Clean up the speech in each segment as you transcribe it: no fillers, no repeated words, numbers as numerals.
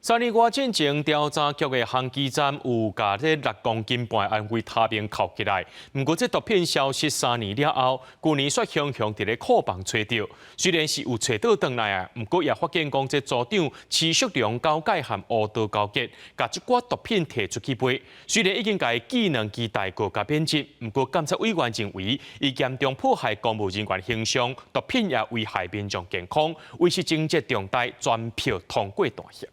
3年外进前，调查局的航机站有把这6公斤半安徽他命扣起来。不过，这毒品消失3年了后，去年却雄雄伫咧库房找到。虽然是有找到回来啊，不过也发现讲这组长持续量高解含乌道交结，把这寡毒品摕出去卖。虽然已经甲技能期待过加编辑，不过监察委员认为，伊严重破坏公务人员形象，毒品也危害民众健康，维持情节重大，全票通过大协。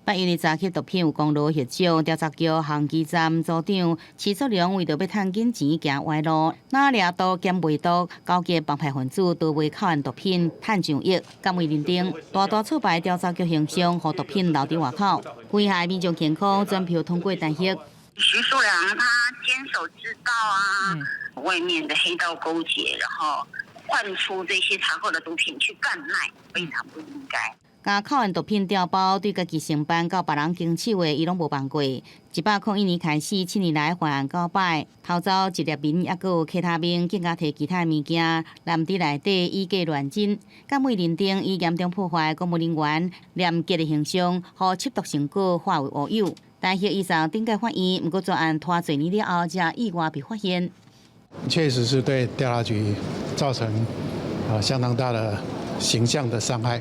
8月查起毒品有公路血酒，调查局航机站组长齐作良为着要趁紧钱行歪路，拿掠毒兼卖毒，勾结帮派分子多卖口岸毒品趁上亿，甘为认定大大挫败调查局形象，和毒品流伫外口，危害民众健康，全票通过单协。徐树良他坚守之道啊，外面的黑道勾结，然后换出这些查获的毒品去贩卖，非常不应该。甲口岸毒品调包，对家己承办到别人经手的，伊拢无办过。101年开始，7年来犯案9摆，偷走一粒民，还有其他民，更加摕其他物件揽伫内底，以假乱真。监委认定伊严重破坏公务人员廉洁的形象，和吸毒成果化为乌有。但协以上顶届法院，不过专案拖侪年了后，才意外被发现。确实是对调查局造成相当大的形象的伤害。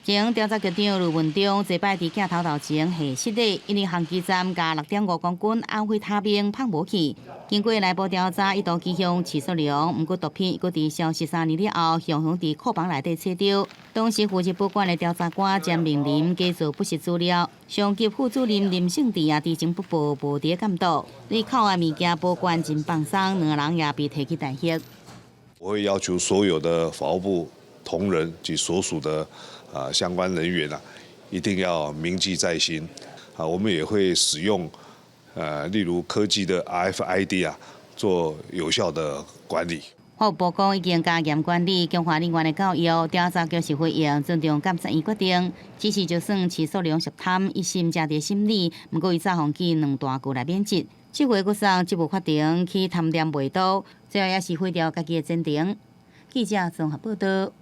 前调查局长卢文忠这摆伫镜头前下失礼，因为航机站加6.5公斤安徽他命放无去。经过内部调查，一度指向齐作良，不过毒品搁伫消失3年了后，雄雄伫库房内底找到。当时负责保管的调查官将命令假造不实资料，上级副主任林胜志也知情不报，无伫监督。对口岸物件保管真放松，2人也被提起单协。我会要求所有的法务部同仁及所属的相关人员一定要铭记在心。我们也会使用例如科技的 RFID 做有效的管理。法务部讲已经加严管理强化人员的教育，调查局是会用尊重监察院决定。只是就算齐作良涉贪，一心加伫心理，不过伊早放弃2大句来免职。这回阁送职务法庭去贪店卖毒，最后也是毁掉家己的前程。记者综合报道。